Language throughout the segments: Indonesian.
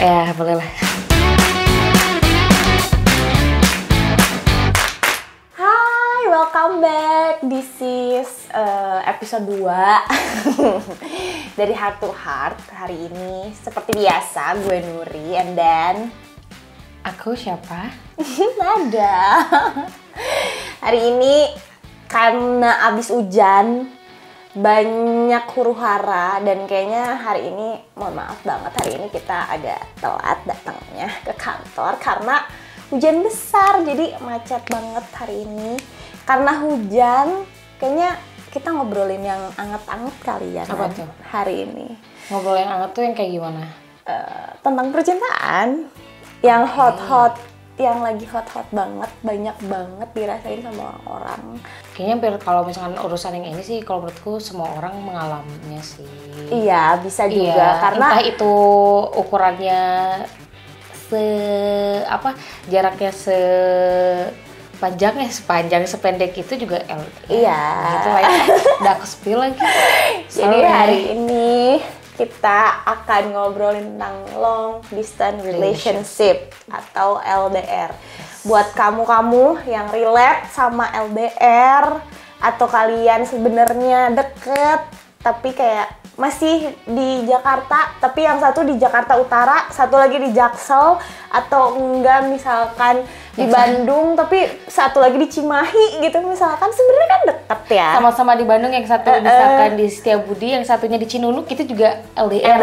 Ya, boleh lah. Hai, welcome back. This is episode 2 dari Heart to Heart. Hari ini seperti biasa gue Nuri and then Aku siapa? Nada. Hari ini karena abis hujan banyak huru-hara dan kayaknya hari ini, mohon maaf banget, hari ini kita agak telat datangnya ke kantor karena hujan besar, jadi macet banget hari ini. Karena hujan, kayaknya kita ngobrolin yang anget-anget kali ya. Apa tuh? Hari ini Ngobrol yang anget tuh yang kayak gimana? tentang percintaan yang hot-hot, yang lagi hot-hot banget, banyak banget dirasain sama orang-orang. Kayaknya hampir kalau misalkan urusan yang ini sih, kalau menurutku semua orang mengalaminya sih. Iya, bisa juga Iya, karena entah itu ukurannya jaraknya sepanjang sependek itu juga iya. gitu lah ya. Udah aku spill lagi. Jadi hari ini kita akan ngobrolin tentang long distance relationship atau LDR. Buat kamu-kamu yang relate sama LDR atau kalian sebenarnya deket tapi kayak masih di Jakarta, tapi yang satu di Jakarta Utara, satu lagi di Jaksel, atau enggak misalkan di Bandung tapi satu lagi di Cimahi gitu misalkan, sebenarnya kan deket ya. Sama-sama di Bandung, yang satu misalkan di Setiabudi, yang satunya di Cinunuk, itu juga LDR.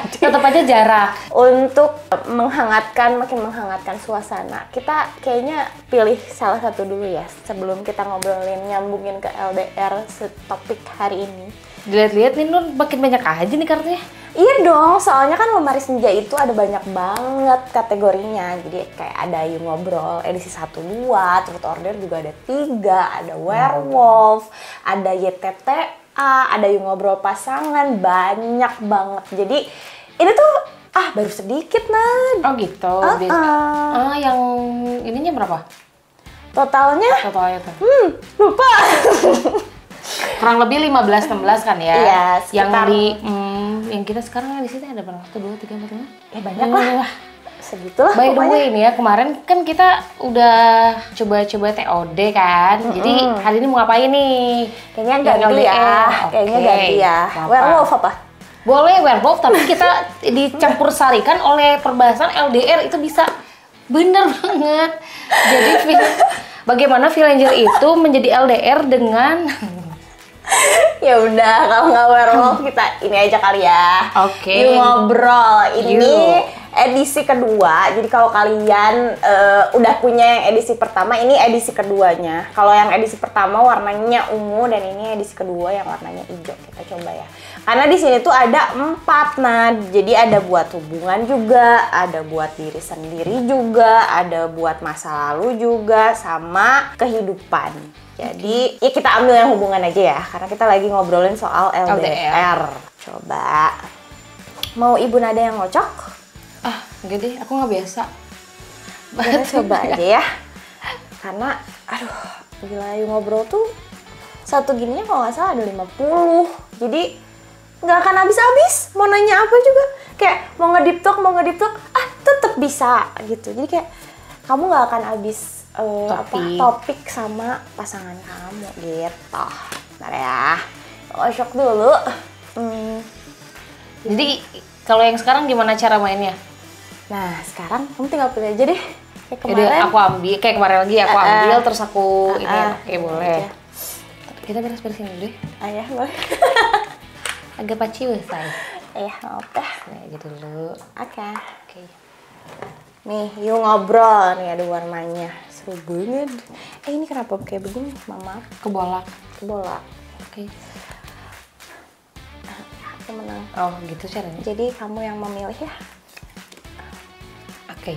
Tetap aja jarak. Untuk makin menghangatkan suasana, kita kayaknya pilih salah satu dulu ya sebelum kita ngobrolin nyambungin ke LDR topik hari ini. Dilihat-lihat nih Nun, makin banyak aja nih kartunya. Iya dong, soalnya kan lemari senja itu ada banyak banget kategorinya. Jadi kayak ada You Ngobrol edisi 1-2, Truth Order juga ada 3, ada Werewolf, ada YTTA, ada You Ngobrol pasangan, banyak banget. Jadi ini tuh baru sedikit Oh gitu. Yang ininya berapa? Totalnya Totalnya tuh. lupa. Kurang lebih 15-16 kan ya? Iya, sekitar. Yang kita sekarang di sini ada berapa? 1, 2, 3, 4, 5? Banyak lah. Segitulah By the pokoknya. way nih ya, kemarin kan kita udah coba-coba TOD kan. Jadi hari ini mau ngapain nih? Kayaknya Yang ganti ya. LDR. Kayaknya Oke. ganti ya. Apa? Werewolf apa? Boleh werewolf, tapi kita dicampur sarikan oleh perbahasan LDR, itu bisa. Bener banget. Jadi bagaimana Villager itu menjadi LDR dengan... Ya udah, kalau nggak werewolf kita ini aja kali ya. Oke. You Ngobrol. Ini You. edisi kedua. Jadi kalau kalian udah punya yang edisi pertama, ini edisi keduanya. Kalau yang edisi pertama warnanya ungu dan ini edisi kedua yang warnanya hijau. Kita coba ya. Karena di sini tuh ada 4. Nah, jadi ada buat hubungan juga, ada buat diri sendiri juga, ada buat masa lalu juga, sama kehidupan. Jadi ya kita ambil yang hubungan aja ya, karena kita lagi ngobrolin soal LDR. Coba, mau Ibu Nada yang ngocok? Enggak deh, aku nggak biasa. Kita coba aja ya. Karena, gila, You Ngobrol tuh satu gininya kalau nggak salah ada 50. Jadi nggak akan habis-habis. Mau nanya apa juga, kayak mau nge-deep talk, tetep bisa gitu. Jadi kayak kamu nggak akan habis topik sama pasangan kamu gitu. Bentar ya, ngocok dulu. Jadi kalau yang sekarang gimana cara mainnya? Nah sekarang kamu tinggal pilih aja deh. Kayak Jadi kemarin. aku ambil, kayak kemarin lagi aku ambil terus aku ini. Oke, boleh. aja. Kita beres-beresin dulu deh. Ya boleh. Agak paciwe say. Maaf dah. Nah, gitu dulu. Oke. Oke. Nih, You Ngobrol. Nih ada warnanya. Seru banget. Ini kenapa kayak begini? Maaf. Kebolak. Bola. Oke. Aku menang. Oh, gitu caranya. Jadi kamu yang memilih ya. Oke.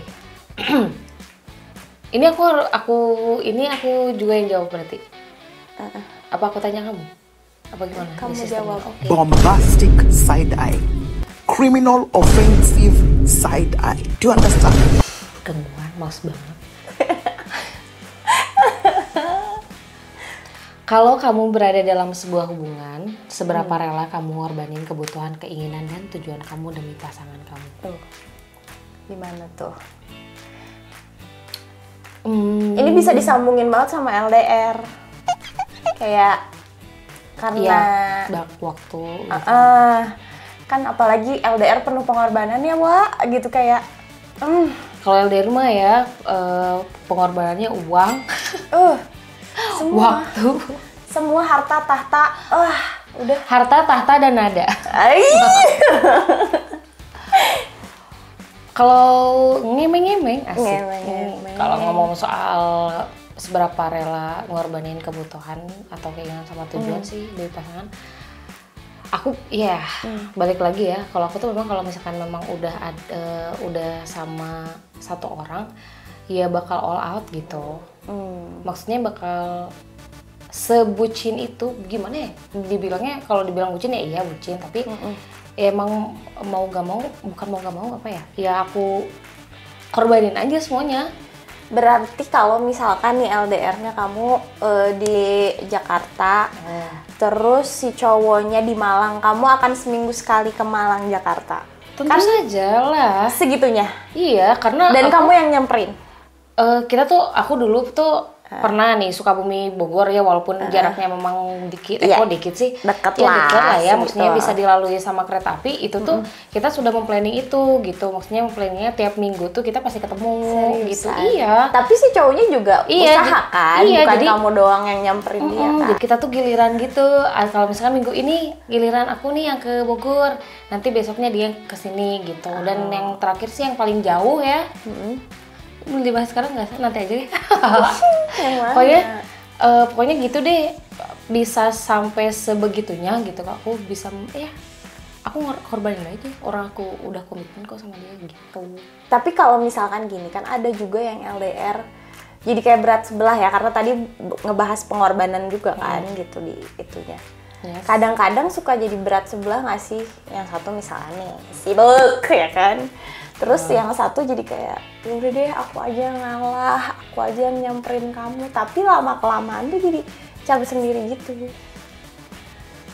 Ini aku juga yang jawab berarti. Apa aku tanya kamu? Apa gimana? Kamu Ini sistemnya? jawab. Oke. Bombastic side eye, criminal offensive side eye. Do you understand? Gangguan, males banget. Kalau kamu berada dalam sebuah hubungan, seberapa rela kamu ngorbanin kebutuhan, keinginan, dan tujuan kamu demi pasangan kamu? Gimana tuh? Ini bisa disambungin banget sama LDR. Kayak karena waktu. Kan apalagi LDR penuh pengorbanan ya, Wak. Gitu kayak. Kalau LDR mah ya pengorbanannya uang. Semua, waktu, semua harta tahta, udah. Harta, tahta, dan nada. Kalau ngemeng-ngemeng, asik. Ngemeng-ngemeng. Kalau ngomong soal seberapa rela ngorbanin kebutuhan atau keinginan sama tujuan sih dari pasangan, aku balik lagi ya. Kalau aku tuh memang kalau misalkan memang udah sama satu orang, ya bakal all out gitu. Maksudnya bakal sebucin itu, gimana ya dibilangnya, kalau dibilang bucin ya iya bucin, tapi ya emang mau gak mau, bukan mau gak mau apa ya, ya aku korbanin aja semuanya. Berarti kalau misalkan nih LDR-nya kamu di Jakarta, terus si cowoknya di Malang, kamu akan seminggu sekali ke Malang, Jakarta? Tentu saja lah. Segitunya? Iya, karena Dan kamu yang nyamperin? Aku dulu tuh pernah nih Sukabumi Bogor ya, walaupun jaraknya memang dikit, dikit sih, deket ya deket lah ya, segitu. maksudnya bisa dilalui sama kereta api. Itu tuh kita sudah memplanning itu gitu, maksudnya memplanningnya tiap minggu tuh kita pasti ketemu. Seriusan? Gitu. Iya. Tapi si cowoknya juga usaha kan, bukan jadi, kamu doang yang nyamperin dia kan? Jadi kita tuh giliran gitu. Kalau misalkan minggu ini giliran aku nih yang ke Bogor, nanti besoknya dia kesini gitu. Dan yang terakhir sih yang paling jauh ya. Belum dibahas sekarang nggak? Nanti aja deh. Pokoknya gitu deh, bisa sampai sebegitunya gitu. Aku bisa aku korbanin aja, orang aku udah komitmen kok sama dia gitu. Tapi kalau misalkan gini kan, ada juga yang LDR jadi kayak berat sebelah ya, karena tadi ngebahas pengorbanan juga kan gitu di itunya. Yes. Kadang-kadang suka jadi berat sebelah nggak sih? Yang satu misalnya nih sibuk ya kan, terus yang satu jadi kayak ya udah deh aku aja ngalah, aku aja yang nyamperin kamu, tapi lama kelamaan tuh jadi capek sendiri gitu.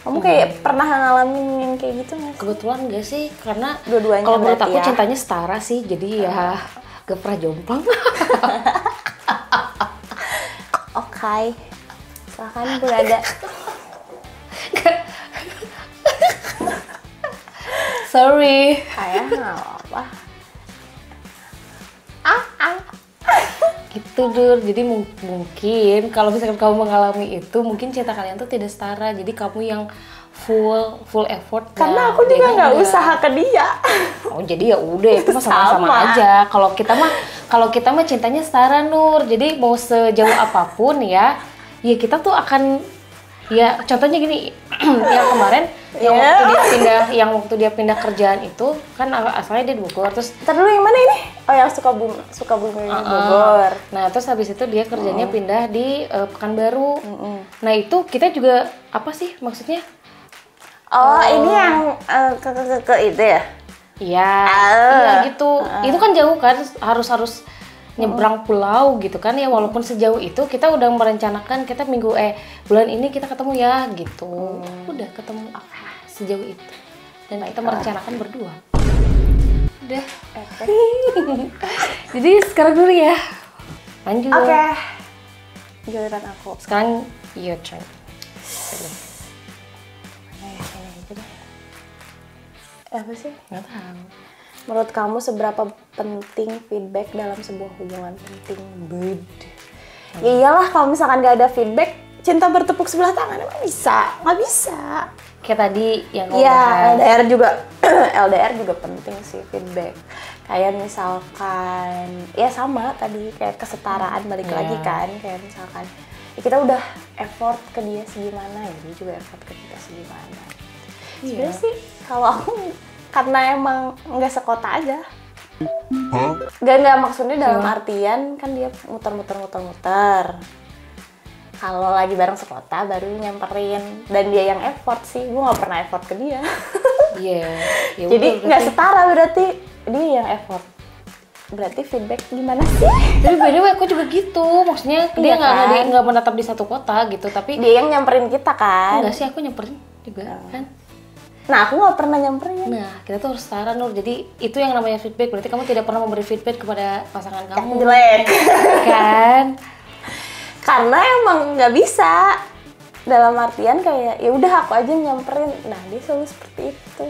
Kamu kayak pernah ngalamin yang kayak gitu nggak sih? Kebetulan enggak sih, karena Dua-duanya kalau menurut berarti aku ya? cintanya setara sih, jadi ya gak pernah jomplang. Oke, silahkan Bu Dada. Sorry. Kayak nggak apa. Gitu Dur, jadi mungkin kalau misalkan kamu mengalami itu, mungkin cinta kalian tuh tidak setara, jadi kamu yang full effort. Karena aku juga nggak usaha ke dia. Oh jadi ya udah, itu mah sama-sama aja. Kalau kita mah cintanya setara Nur, jadi mau sejauh apapun ya kita tuh akan, ya contohnya gini, yang kemarin yang waktu dia pindah kerjaan itu kan asalnya dia di Bogor, terus Ntar dulu yang mana ini? Oh yang Sukabumi Bogor. Nah terus habis itu dia kerjanya pindah di Pekanbaru. Nah itu kita juga apa sih maksudnya? Oh ini yang ke itu ya? Iya, iya gitu. Itu kan jauh kan, harus nyebrang pulau gitu kan ya, walaupun sejauh itu kita udah merencanakan kita bulan ini kita ketemu ya gitu. Udah ketemu sejauh itu. Dan kita merencanakan berdua. Udah. Jadi sekarang dulu ya. Lanjut. Oke. Giliran aku. Sekarang your turn. Apa sih? Nggak tahu. Menurut kamu seberapa penting feedback dalam sebuah hubungan? Penting bud. Ya iyalah, kalau misalkan gak ada feedback, cinta bertepuk sebelah tangan emang bisa? Nggak bisa. Kayak tadi yang Iya, LDR juga penting sih feedback. Kayak misalkan, ya sama tadi kayak kesetaraan balik lagi kan. Kayak misalkan, ya kita udah effort ke dia segimana, ya dia juga effort ke kita segimana. Sebenarnya sih kalau aku karena emang nggak sekota aja. Nggak maksudnya dalam artian kan dia muter. Kalau lagi bareng sekota baru nyamperin, dan dia yang effort sih, gue nggak pernah effort ke dia. Iya. Jadi nggak setara berarti dia yang effort. Berarti feedback gimana sih? Tapi by the way aku juga gitu, maksudnya dia Iya kan? nggak menetap di satu kota gitu, tapi Dia yang nyamperin kita kan? enggak sih, aku nyamperin juga kan. Nah, aku nggak pernah nyamperin. Nah, kita tuh harus setara, Nur. Jadi itu yang namanya feedback. Berarti kamu tidak pernah memberi feedback kepada pasangan kamu. Jelek. Kan? Karena emang nggak bisa. Dalam artian kayak ya udah aku aja nyamperin. Nah, dia selalu seperti itu.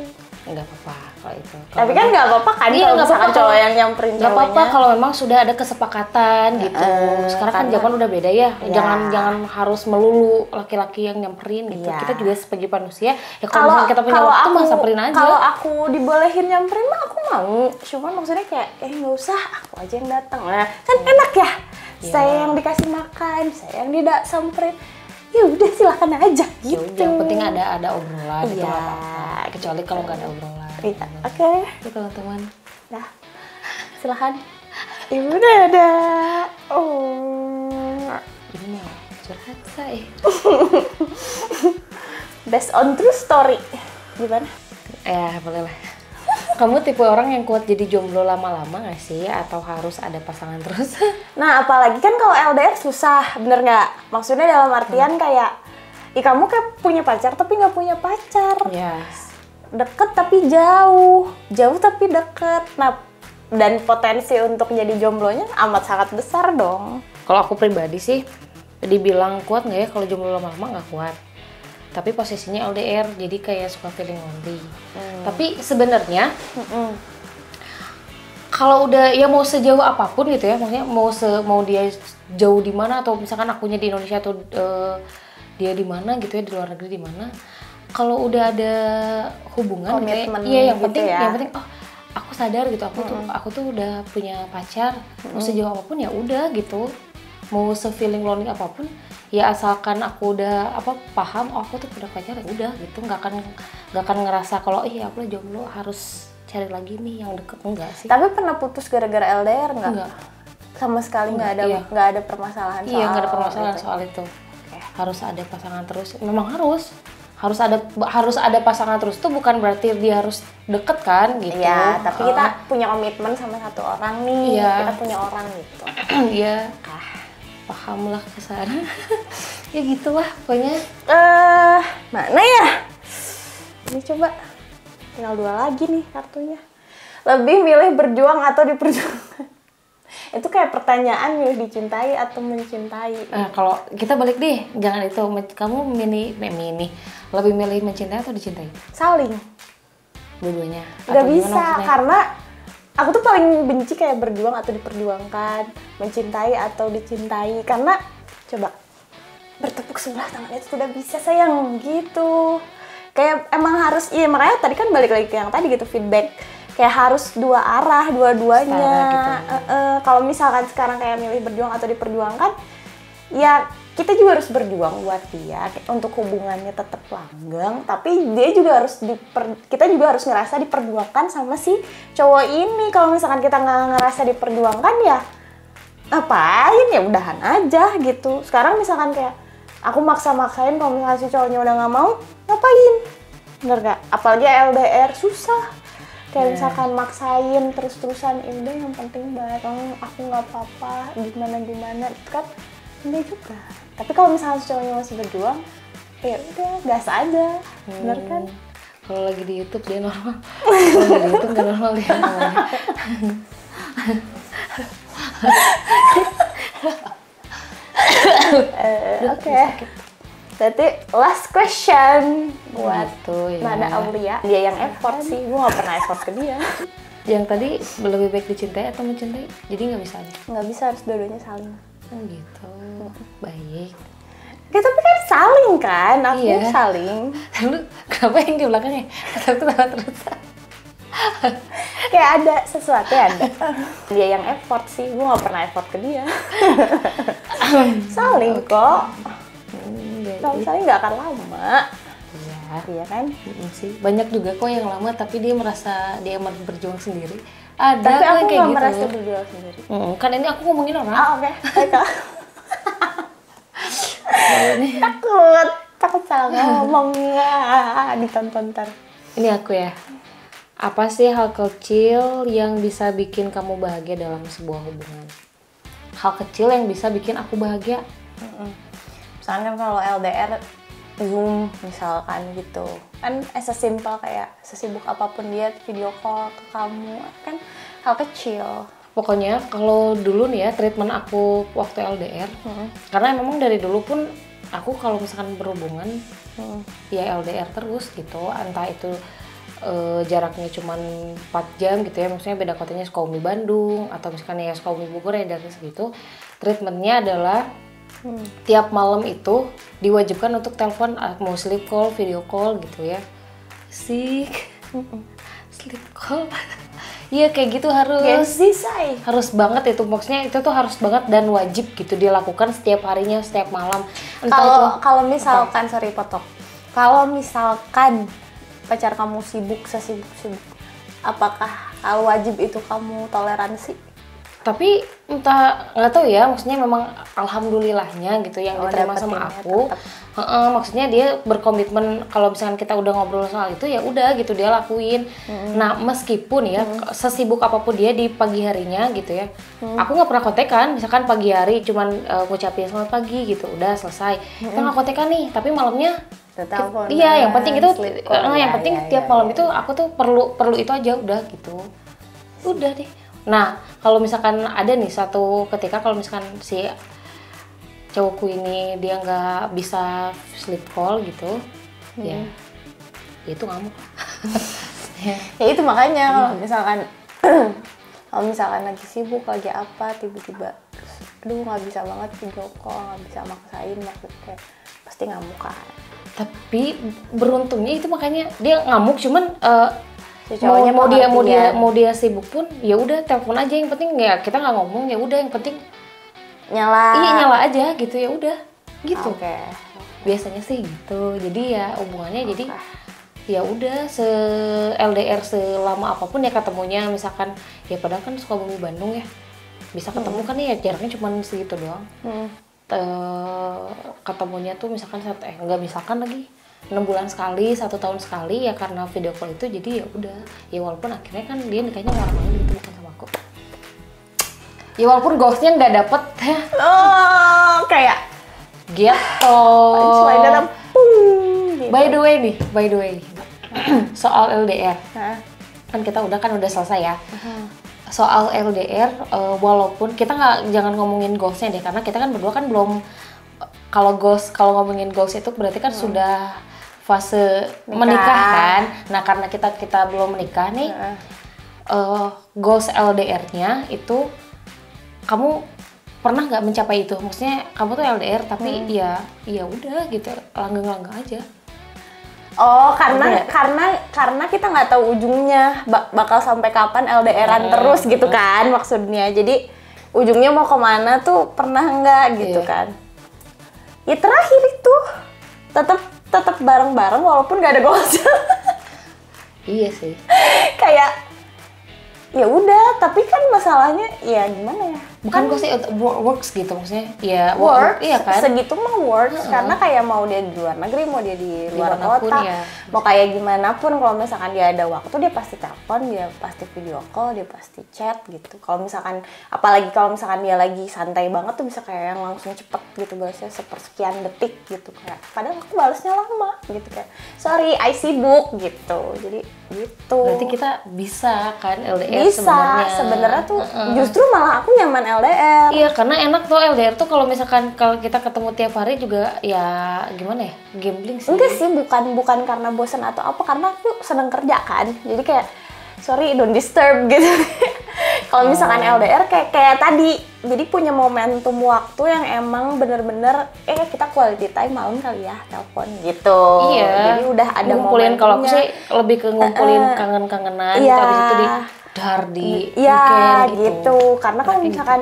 Enggak apa-apa kalau itu. Tapi kan nggak apa-apa kan Iya, kalau nggak misalkan apa-apa. cowok yang nyamperin nggak apa-apa ceweknya. kalau memang sudah ada kesepakatan gitu. Sekarang kan karena- zaman udah beda ya. Iya. Jangan harus melulu laki-laki yang nyamperin gitu. Iya. Kita juga sebagai manusia, ya kalau misalnya kita punya waktu mah samperin aja. Kalau aku dibolehin nyamperin mah aku mau. Cuman maksudnya kayak nggak usah, aku aja yang datang. Nah, kan enak ya. Iya. Saya yang dikasih makan, saya yang tidak samperin. Ya udah silakan aja Ya gitu. udah, yang penting ada obrolan itu Iya. nggak apa-apa. Kecuali kalau nggak ada obrolan. Iya, oke. Itu kalau teman. Dah. Silakan. Ibu udah ada. Oh. Ini mah curhat say. Based on true story. Gimana? Ya boleh lah. Kamu tipe orang yang kuat jadi jomblo lama-lama nggak sih? Atau harus ada pasangan terus? Nah, apalagi kan kalau LDR susah, bener nggak? Maksudnya dalam artian kayak, kamu kayak punya pacar tapi nggak punya pacar. Yes. Deket tapi jauh, jauh tapi deket. Nah, dan potensi untuk jadi jomblonya amat sangat besar dong. Kalau aku pribadi sih, dibilang kuat nggak ya kalau jomblo lama-lama nggak kuat. Tapi posisinya LDR, jadi kayak suka feeling lonely. Tapi sebenarnya kalau udah ya mau sejauh apapun gitu ya, maksudnya mau dia jauh di mana atau misalkan akunya di Indonesia atau dia di mana gitu ya, di luar negeri di mana. Kalau udah ada hubungan Komitmen gitu ya, yang gitu penting ya. yang penting aku sadar gitu, aku tuh udah punya pacar. Mau sejauh apapun ya udah gitu. Mau se-feeling lonely apapun ya asalkan aku udah paham aku tuh punya pacar ya udah gitu, nggak akan ngerasa kalau aku lah jomblo harus cari lagi nih yang deket, enggak sih. Tapi pernah putus gara-gara LDR nggak? Enggak. Sama sekali nggak ada, Iya. nggak ada permasalahan soal. Iya, nggak ada permasalahan gitu. soal itu. Harus ada pasangan terus, memang harus ada pasangan terus tuh bukan berarti dia harus deket kan gitu. Iya, tapi kita punya komitmen sama satu orang nih. Iya. Kita punya orang gitu. Iya, paham lah kesana. Ya gitulah pokoknya. Mana ya? Ini coba tinggal 2 lagi nih kartunya. Lebih milih berjuang atau diperjuangkan? Itu kayak pertanyaan milih dicintai atau mencintai. Nah, kalau kita balik deh, jangan itu. Kamu lebih milih mencintai atau dicintai? Saling. Dua-duanya? Gak Atau bisa, gimana maksudnya? karena aku tuh paling benci kayak berjuang atau diperjuangkan, mencintai atau dicintai. Karena coba bertepuk sebelah tangan itu tidak bisa sayang gitu. Kayak emang harus, iya makanya tadi kan balik lagi ke yang tadi gitu, feedback. Kayak harus dua arah, dua-duanya. Setara gitu. Kalau misalkan sekarang kayak milih berjuang atau diperjuangkan, ya kita juga harus berjuang buat dia untuk hubungannya tetap langgeng, tapi dia juga harus kita juga harus ngerasa diperjuangkan sama si cowok ini. Kalau misalkan kita nggak ngerasa diperjuangkan ya ngapain, ya udahan aja gitu. Sekarang misalkan kayak aku maksa-maksain, kalau misalkan si cowoknya udah nggak mau, ngapain? Bener gak? Apalagi LDR susah. Kayak misalkan maksain terus-terusan, udah yang penting bareng, aku nggak apa-apa, gimana-gimana, itu kan enggak juga. Tapi kalau misalnya si cowoknya masih berjuang, ya udah gas aja, bener kan? Kalau lagi di YouTube dia normal. Kalau lagi di YouTube nggak normal dia namanya. Oke. Berarti last question buat Gitu, ya. Nada Aulia. Dia yang effort sih, gue nggak pernah effort ke dia. Yang tadi lebih baik dicintai atau mencintai? Jadi nggak bisa aja. Nggak bisa, harus dua-duanya saling. Oh gitu. Baik. Ya, tapi kan saling kan, aku Iya. saling. Lu kenapa yang di belakangnya? Ketawa terus. Kayak ada sesuatu ya ada. Dia yang effort sih, gue nggak pernah effort ke dia. Saling kok. Kalau saling nggak akan lama. Iya. Iya kan? Sih. Banyak juga kok yang lama tapi dia merasa dia berjuang sendiri. Ada Tapi kok aku yang kayak nggak gitu. merasa berjuang sendiri. Kan ini aku ngomongin orang. Oke. Baiklah. Takut salah ngomong ya. Ditonton ntar. Ini aku ya. Apa sih hal kecil yang bisa bikin kamu bahagia dalam sebuah hubungan? Hal kecil yang bisa bikin aku bahagia. Misalkan kalau LDR Zoom misalkan gitu kan, sesimpel kayak sesibuk apapun dia video call ke kamu kan hal kecil. Pokoknya kalau dulu nih ya treatment aku waktu LDR, karena memang dari dulu pun aku kalau misalkan berhubungan ya LDR terus gitu, entah itu jaraknya cuman 4 jam gitu ya, maksudnya beda kotanya Sukabumi Bandung atau misalkan ya Sukabumi Bogor ya dari segitu. Treatmentnya adalah tiap malam itu diwajibkan untuk telepon, mau sleep call, video call gitu ya. Sleep call. Iya kayak gitu harus banget itu, maksudnya itu tuh harus banget dan wajib gitu dilakukan setiap harinya, setiap malam. Kalau misalkan sorry potong, kalau misalkan pacar kamu sesibuk apakah hal wajib itu kamu toleransi? Tapi entah, nggak tahu ya, maksudnya memang alhamdulillahnya gitu yang diterima sama aku. Maksudnya dia berkomitmen kalau misalkan kita udah ngobrol soal itu ya udah gitu dia lakuin. Nah meskipun ya sesibuk apapun dia di pagi harinya gitu ya, aku nggak pernah kontekan. Misalkan pagi hari cuman ngucapin selamat pagi gitu, udah selesai. Kita nggak kontekan nih, tapi malamnya iya yang penting itu, yang penting tiap malam itu aku tuh perlu itu aja udah gitu, udah deh. Nah, kalau misalkan ada nih satu ketika kalau misalkan si cowokku ini dia nggak bisa sleep call gitu, ya itu ngamuk. Ya itu makanya kalau misalkan lagi sibuk lagi apa tiba-tiba, aduh nggak bisa banget video call, nggak bisa maksain kayak pasti ngamuk kan. Tapi beruntungnya itu makanya dia ngamuk, cuman mau dia sibuk pun ya udah telepon aja, yang penting ya kita nggak ngomong, ya udah yang penting nyala aja gitu, ya udah gitu. Biasanya sih gitu, jadi ya hubungannya jadi ya udah LDR selama apapun ya ketemunya, misalkan ya padahal kan Sukabumi Bandung ya bisa ketemu kan ya jaraknya cuma segitu doang. Ketemunya tuh misalkan nggak misalkan lagi 6 bulan sekali, 1 tahun sekali ya karena video call itu, jadi ya udah ya walaupun akhirnya kan dia nikahnya sama orang lain gitu, bukan sama aku ya, walaupun ghostnya nggak dapet ya Kayak gitu. By the way soal LDR kan kita udah selesai ya. Soal LDR, walaupun kita jangan ngomongin goalsnya deh, karena kita kan berdua kan belum, kalau ngomongin goals itu berarti kan sudah fase menikah kan. Nah karena kita belum menikah nih, goals LDR-nya itu kamu pernah nggak mencapai itu? Maksudnya kamu tuh LDR tapi ya udah gitu, langgeng-langgeng aja. Oh, karena kita nggak tahu ujungnya bakal sampai kapan LDR-an terus gitu kan maksudnya. Jadi ujungnya mau kemana tuh pernah nggak gitu kan? Ya terakhir itu tetap bareng-bareng walaupun nggak ada goals. Iya sih. Kayak ya udah, tapi kan masalahnya ya gimana ya? Bukan gue sih works gitu, maksudnya ya works, iya kan? Segitu mah works, karena kayak mau dia di luar negeri, mau dia di luar kota, ya. Mau kayak gimana pun, kalau misalkan dia ada waktu dia pasti telepon, dia pasti video call, dia pasti chat gitu. Kalau misalkan, apalagi kalau misalkan dia lagi santai banget tuh bisa kayak yang langsung cepet gitu balasnya, sepersekian detik gitu, kayak padahal aku balasnya lama gitu, kayak sorry I sibuk gitu. Jadi gitu. Berarti kita bisa kan LDR sebenarnya tuh justru malah aku nyaman LDR. Iya, karena enak tuh LDR tuh kalau misalkan kalau kita ketemu tiap hari juga ya gimana ya, gambling sih. Enggak sih, bukan karena bosan atau apa, karena aku seneng kerja kan. Jadi kayak sorry don't disturb gitu. Kalau misalkan LDR kayak tadi, jadi punya momentum waktu yang emang bener-bener kita quality time malam kali ya, telepon gitu. Iya. Jadi udah ada ngumpulin, kalau aku sih lebih ke ngumpulin kangen-kangenan gitu, habis itu di weekend gitu. Karena kalau misalkan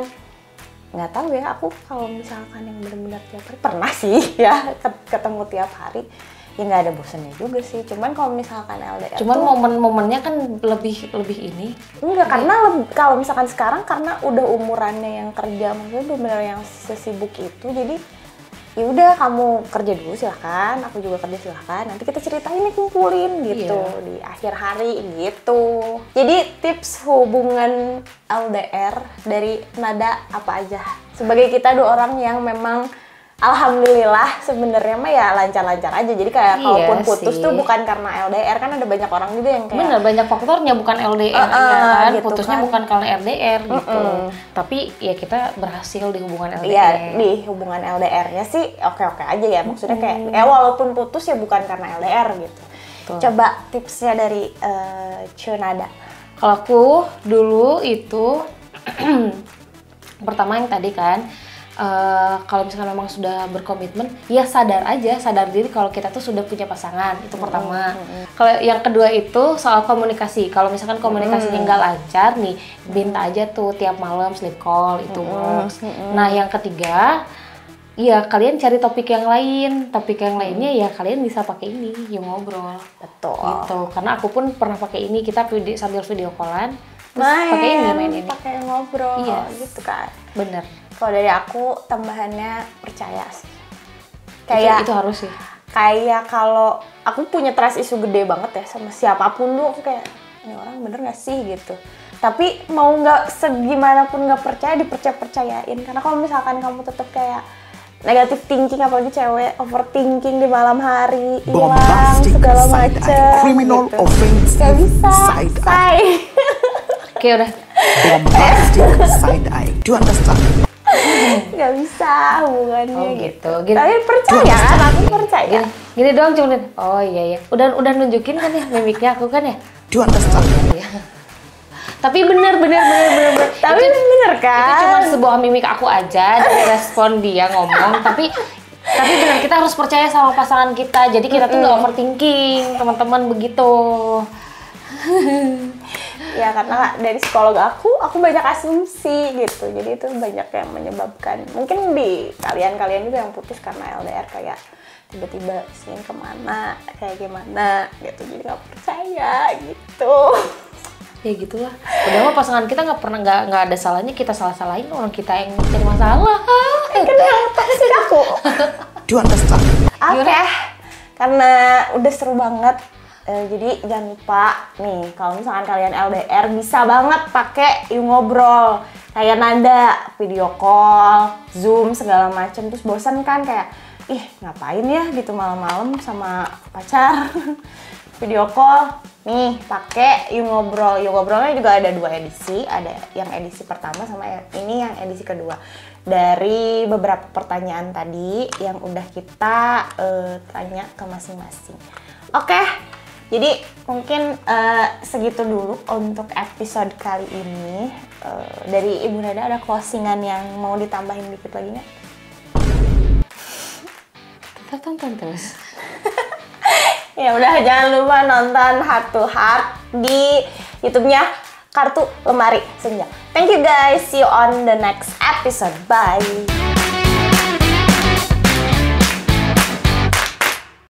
nggak tahu ya, aku kalau misalkan yang benar-benar tiap hari pernah sih ya ketemu tiap hari, ya nggak ada bosannya juga sih. Cuman kalau misalkan LDR cuman momen-momennya kan lebih ini enggak, karena kalau misalkan sekarang karena udah umurannya yang kerja, maksudnya benar-benar yang sesibuk itu, jadi ya udah kamu kerja dulu silahkan, aku juga kerja silahkan, nanti kita ceritain nih kumpulin gitu di akhir hari gitu. Jadi tips hubungan LDR dari Nada apa aja? Sebagai kita dua orang yang memang alhamdulillah sebenarnya mah ya lancar-lancar aja. Jadi kayak kalaupun putus tuh bukan karena LDR, kan ada banyak orang juga yang kayak bener, banyak faktornya, bukan LDR kan, gitu putusnya kan. bukan karena LDR gitu. Tapi ya kita berhasil di hubungan LDR. Iya, di hubungan LDR-nya sih oke-oke aja ya. Maksudnya kayak walaupun putus ya bukan karena LDR gitu. Tuh. Coba tipsnya dari Nada. Kalau aku dulu itu pertama yang tadi kan, kalau misalkan memang sudah berkomitmen, ya sadar diri kalau kita tuh sudah punya pasangan, itu pertama. Kalau yang kedua itu soal komunikasi. Kalau misalkan komunikasinya nggak lancar nih, minta aja tuh tiap malam sleep call, itu works. Nah yang ketiga, ya kalian cari topik yang lain. Topik yang lainnya ya kalian bisa pakai ini, You Ngobrol. Betul. Gitu. Karena aku pun pernah pakai ini, kita sambil video callan, terus pakai ini. Pakai ngobrol, Iya. gitu kan. Bener. Kalau dari aku tambahannya percaya sih. Kayak itu harus sih. Kayak kalau aku punya trust issue gede banget ya sama siapapun tuh, aku kayak ini orang bener nggak sih gitu. Tapi mau nggak segimanapun nggak percaya, dipercayain. Karena kalau misalkan kamu tetap kayak negatif thinking, apalagi cewek overthinking di malam hari, hilang Bombastic segala side eye, macem criminal gitu. offensive Gak bisa, side eye. Oke udah. Bombastic side eye. Do you understand? Gak bisa hubungannya gitu. Tapi percaya kan, aku percaya. Gini doang cuman. Oh iya. Udah nunjukin kan ya mimiknya aku kan ya. Do you understand? Iya. Tapi bener. Tapi bener kan? Itu cuma sebuah mimik aku aja dari respon dia ngomong. Tapi benar, kita harus percaya sama pasangan kita. Jadi kita tuh nggak overthinking, teman-teman, begitu. Ya karena dari psikolog aku banyak asumsi gitu. Jadi itu banyak yang menyebabkan. Mungkin di kalian juga yang putus karena LDR, kayak tiba-tiba sini kemana, kayak gimana gitu. Jadi nggak percaya gitu. Ya gitulah. Udah mah pasangan kita nggak ada salahnya kita salah-salahin orang kita yang jadi masalah. Kenapa sih aku? Do you understand? Oke, karena udah seru banget. Jadi jangan lupa nih, kalau misalkan kalian LDR bisa banget pakai You Ngobrol. Kayak Nada, video call, Zoom segala macem. Terus bosan kan kayak, ih ngapain ya gitu malam-malam sama pacar. Video call, nih pakai You Ngobrol. You Ngobrolnya juga ada 2 edisi, ada yang edisi pertama sama ini yang edisi kedua. Dari beberapa pertanyaan tadi yang udah kita tanya ke masing-masing. Oke, jadi mungkin segitu dulu untuk episode kali ini. Dari Ibu Nada ada closingan yang mau ditambahin dikit lagi nggak? Kita tonton terus. Ya udah, jangan lupa nonton Heart to Heart di YouTube-nya Kartu Lemari Senja. Thank you guys, see you on the next episode. Bye.